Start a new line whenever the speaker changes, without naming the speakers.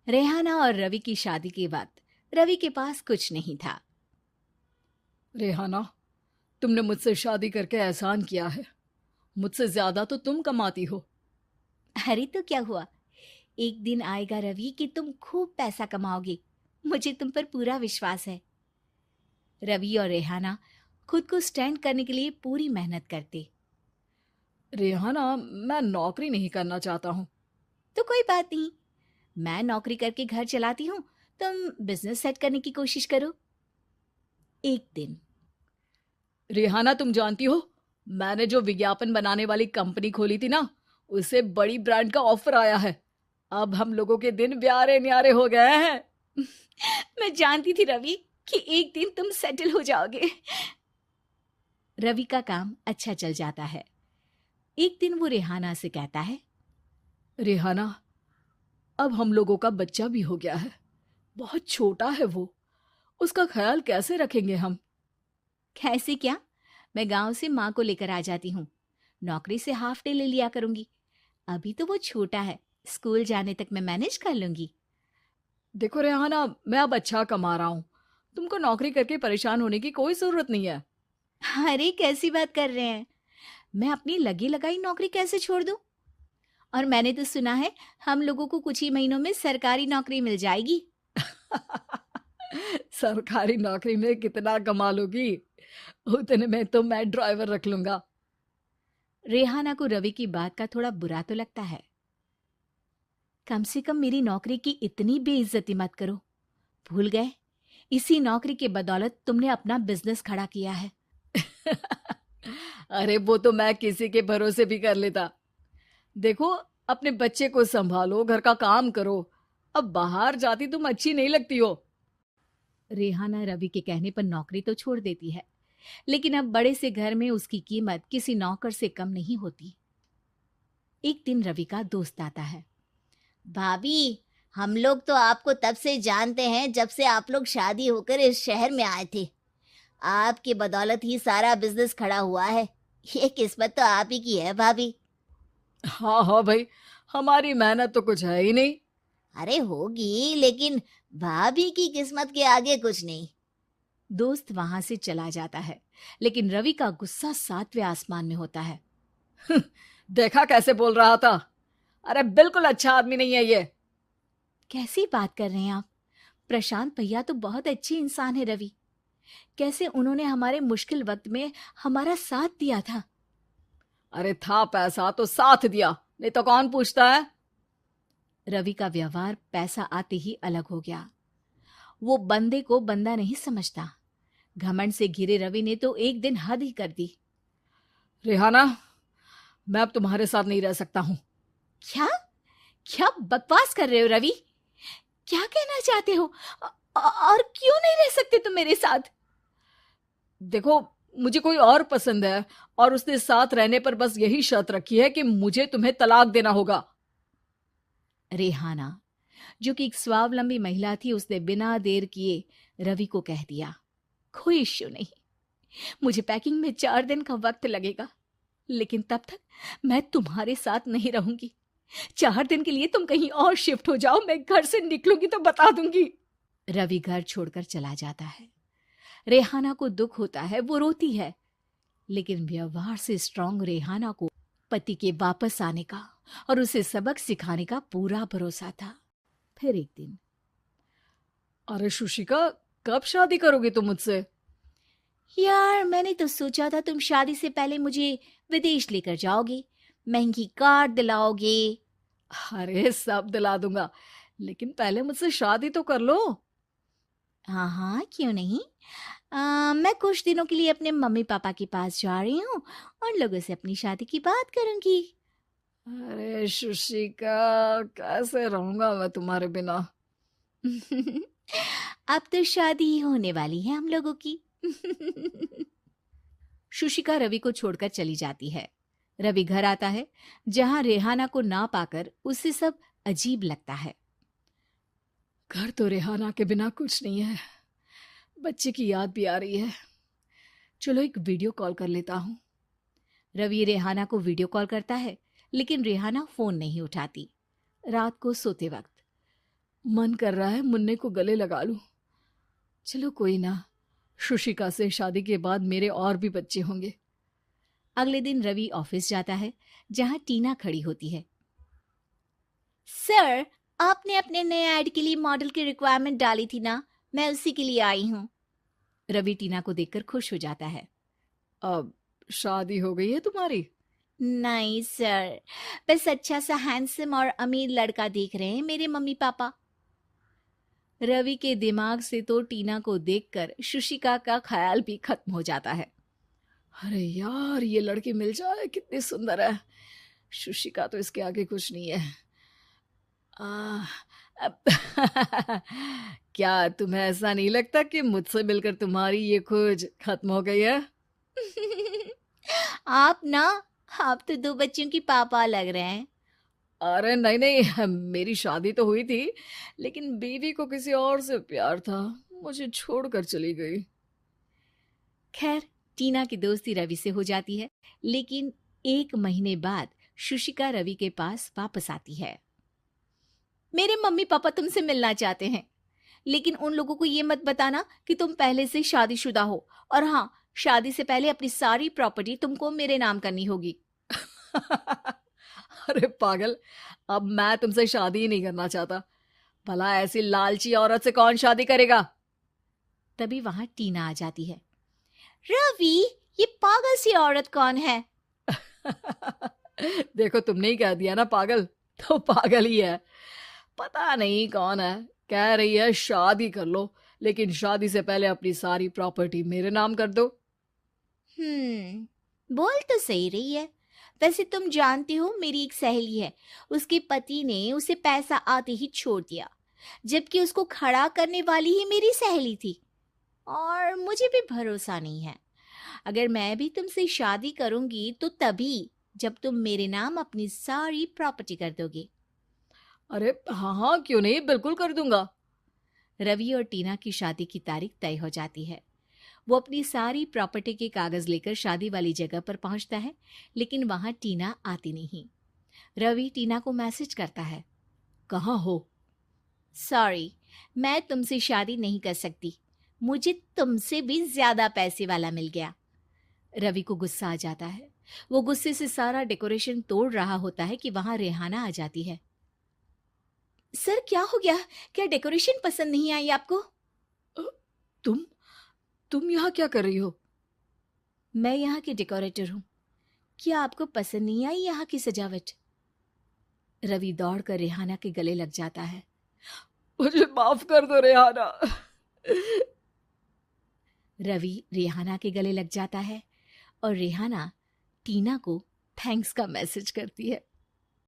रेहाना और रवि की शादी के वक्त रवि के पास कुछ नहीं था।
रेहाना, तुमने मुझसे शादी करके एहसान किया है। मुझसे ज्यादा तो तुम कमाती हो।
अरे तो क्या हुआ, एक दिन आएगा रवि कि तुम खूब पैसा कमाओगे। मुझे तुम पर पूरा विश्वास है। रवि और रेहाना खुद को स्टैंड करने के लिए पूरी मेहनत करते।
रेहाना, मैं नौकरी नहीं करना चाहता हूँ।
तो कोई बात नहीं, मैं नौकरी करके घर चलाती हूँ, तुम बिजनेस सेट करने की कोशिश करो। एक दिन
रेहाना, तुम जानती हो, मैंने जो विज्ञापन बनाने वाली कंपनी खोली थी ना, उसे बड़ी ब्रांड का ऑफर आया है। अब हम लोगों के दिन ब्यारे न्यारे हो गए हैं।
मैं जानती थी रवि कि एक दिन तुम सेटल हो जाओगे। रवि का काम अच्छा चल जाता है। एक दिन वो रेहाना से कहता है,
रेहाना, अब हम लोगों का बच्चा भी हो गया है। बहुत छोटा है वो। उसका ख्याल कैसे रखेंगे हम?
कैसे क्या, मैं गांव से माँ को लेकर आ जाती हूँ। नौकरी से हाफ डे ले लिया करूंगी। अभी तो वो छोटा है, स्कूल जाने तक मैं मैनेज कर लूंगी।
देखो रेहाना, मैं अब अच्छा कमा रहा हूँ। तुमको नौकरी करके परेशान होने की कोई जरूरत नहीं है।
अरे कैसी बात कर रहे हैं, मैं अपनी लगी लगाई नौकरी कैसे छोड़ दूं? और मैंने तो सुना है हम लोगों को कुछ ही महीनों में सरकारी नौकरी मिल जाएगी।
सरकारी नौकरी में कितना कमा लोगी? उतने में तो मैं ड्राइवर रख लूंगा।
रेहाना को रवि की बात का थोड़ा बुरा तो लगता है। कम से कम मेरी नौकरी की इतनी बेइज्जती मत करो। भूल गए, इसी नौकरी के बदौलत तुमने अपना बिजनेस खड़ा किया है।
अरे वो तो मैं किसी के भरोसे भी कर लेता। देखो, अपने बच्चे को संभालो, घर का काम करो। अब बाहर जाती तुम अच्छी नहीं लगती हो।
रेहाना रवि के कहने पर नौकरी तो छोड़ देती है, लेकिन अब बड़े से घर में उसकी कीमत किसी नौकर से कम नहीं होती। एक दिन रवि का दोस्त आता है। भाभी, हम लोग तो आपको तब से जानते हैं जब से आप लोग शादी होकर इस शहर में आए थे। आपकी बदौलत ही सारा बिजनेस खड़ा हुआ है। ये किस्मत तो आप ही की है भाभी।
हाँ हाँ भाई, हमारी मेहनत तो कुछ है ही नहीं।
अरे होगी, लेकिन भाभी की किस्मत के आगे कुछ नहीं। दोस्त वहां से चला जाता है, लेकिन रवि का गुस्सा सातवें आसमान में होता है।
देखा कैसे बोल रहा था? अरे बिल्कुल अच्छा आदमी नहीं है ये।
कैसी बात कर रहे हैं आप? प्रशांत भैया तो बहुत अच्छे इंसान है रवि। कैसे उन्होंने हमारे मुश्किल वक्त में हमारा साथ दिया था।
अरे था पैसा तो साथ दिया, नहीं तो कौन पूछता है?
रवि का व्यवहार पैसा आते ही अलग हो गया। वो बंदे को बंदा नहीं समझता। घमंड से घिरे रवि ने तो एक दिन हद ही कर दी।
रेहाना, मैं अब तुम्हारे साथ नहीं रह सकता हूँ।
क्या क्या बकवास कर रहे हो रवि? क्या कहना चाहते हो? और क्यों नहीं रह सकते तुम मेरे साथ?
देखो, मुझे कोई और पसंद है, और उसने साथ रहने पर बस यही शर्त रखी है कि मुझे तुम्हें तलाक देना होगा।
रेहाना, जो कि एक स्वावलंबी महिला थी, उसने बिना देर किए रवि को कह दिया, कोई इश्यू नहीं, मुझे पैकिंग में 4 दिन का वक्त लगेगा, लेकिन तब तक मैं तुम्हारे साथ नहीं रहूंगी। 4 दिन के लिए तुम कहीं और शिफ्ट हो जाओ, मैं घर से निकलूंगी तो बता दूंगी। रवि घर छोड़कर चला जाता है। रेहाना को दुख होता है, वो रोती है, लेकिन व्यवहार से स्ट्रांग रेहाना को पति के वापस आने का और उसे सबक सिखाने का पूरा भरोसा था। फिर एक दिन,
अरे शुशिका, कब शादी करोगे तुम मुझसे?
यार मैंने तो सोचा था तुम शादी से पहले मुझे विदेश लेकर जाओगे, महंगी कार दिलाओगे।
अरे सब दिला दूंगा, लेकिन पहले मुझसे शादी तो कर लो।
हाँ हाँ, क्यों नहीं। मैं कुछ दिनों के लिए अपने मम्मी पापा के पास जा रही हूँ और लोगों से अपनी शादी की बात करूंगी।
अरे शुशिका, कैसे रहूंगा मैं तुम्हारे बिना?
अब तो शादी ही होने वाली है हम लोगों की। शुशिका रवि को छोड़कर चली जाती है। रवि घर आता है, जहां रेहाना को ना पाकर उसे सब अजीब लगता है।
घर तो रेहाना के बिना कुछ नहीं है। बच्चे की याद भी आ रही है। चलो एक वीडियो कॉल कर लेता हूँ।
रवि रेहाना को वीडियो कॉल करता है, लेकिन रेहाना फोन नहीं उठाती। रात को सोते वक्त,
मन कर रहा है मुन्ने को गले लगा लूं। चलो कोई ना, शुशिका से शादी के बाद मेरे और भी बच्चे होंगे।
अगले दिन रवि ऑफिस जाता है, जहां टीना खड़ी होती है। सर, आपने अपने नए ऐड के लिए मॉडल की रिक्वायरमेंट डाली थी ना, मैं उसी के लिए आई हूँ। रवि टीना को देखकर खुश हो जाता है।
अब शादी हो गई है तुम्हारी?
नहीं सर, बस अच्छा सा हैंडसम और अमीर लड़का देख रहे हैं मेरे मम्मी पापा। रवि के दिमाग से तो टीना को देखकर शुशिका का ख्याल भी खत्म हो जाता है।
अरे यार, ये लड़की मिल जाए कितनी सुंदर है। शुशिका तो इसके आगे कुछ नहीं है। आ, अब क्या तुम्हें ऐसा नहीं लगता कि मुझसे मिलकर तुम्हारी ये खोज खत्म हो गई है?
आप ना, आप तो 2 बच्चों की पापा लग रहे हैं।
अरे नहीं नहीं, मेरी शादी तो हुई थी, लेकिन बीवी को किसी और से प्यार था, मुझे छोड़कर चली गई।
खैर, टीना की दोस्ती रवि से हो जाती है, लेकिन 1 महीने बाद शुशिका रवि के पास वापस आती है। मेरे मम्मी पापा तुमसे मिलना चाहते हैं, लेकिन उन लोगों को ये मत बताना कि तुम पहले से शादीशुदा हो, और हाँ, शादी से पहले अपनी सारी प्रॉपर्टी तुमको मेरे नाम करनी होगी।
अरे पागल, अब मैं तुमसे शादी ही नहीं करना चाहता। भला ऐसी लालची औरत से कौन शादी करेगा?
तभी वहां टीना आ जाती है। रवि, ये पागल सी औरत कौन है?
देखो, तुमने ही कह दिया ना पागल, तो पागल ही है। पता नहीं कौन है, कह रही है शादी कर लो, लेकिन शादी से पहले अपनी सारी प्रॉपर्टी मेरे नाम कर दो।
बोल तो सही रही है। वैसे तुम जानती हो, मेरी एक सहेली है, उसके पति ने उसे पैसा आते ही छोड़ दिया, जबकि उसको खड़ा करने वाली ही मेरी सहेली थी। और मुझे भी भरोसा नहीं है। अगर मैं भी तुमसे शादी करूंगी तो तभी, जब तुम मेरे नाम अपनी सारी प्रॉपर्टी कर दोगे।
अरे हाँ हाँ, क्यों नहीं, बिल्कुल कर दूंगा।
रवि और टीना की शादी की तारीख तय हो जाती है। वो अपनी सारी प्रॉपर्टी के कागज लेकर शादी वाली जगह पर पहुंचता है, लेकिन वहां टीना आती नहीं। रवि टीना को मैसेज करता है।
कहाँ हो?
सॉरी, मैं तुमसे शादी नहीं कर सकती, मुझे तुमसे भी ज्यादा पैसे वाला मिल गया। रवि को गुस्सा आ जाता है। वो गुस्से से सारा डेकोरेशन तोड़ रहा होता है कि वहां रेहाना आ जाती है। सर, क्या हो गया? क्या डेकोरेशन पसंद नहीं आई आपको?
अ, तुम यहाँ क्या कर रही हो?
मैं यहाँ की डेकोरेटर हूँ। क्या आपको पसंद नहीं आई यहाँ की सजावट? रवि दौड़कर रेहाना के गले लग जाता है।
मुझे माफ कर दो रेहाना।
रवि रेहाना के गले लग जाता है और रेहाना टीना को थैंक्स का मैसेज करती है।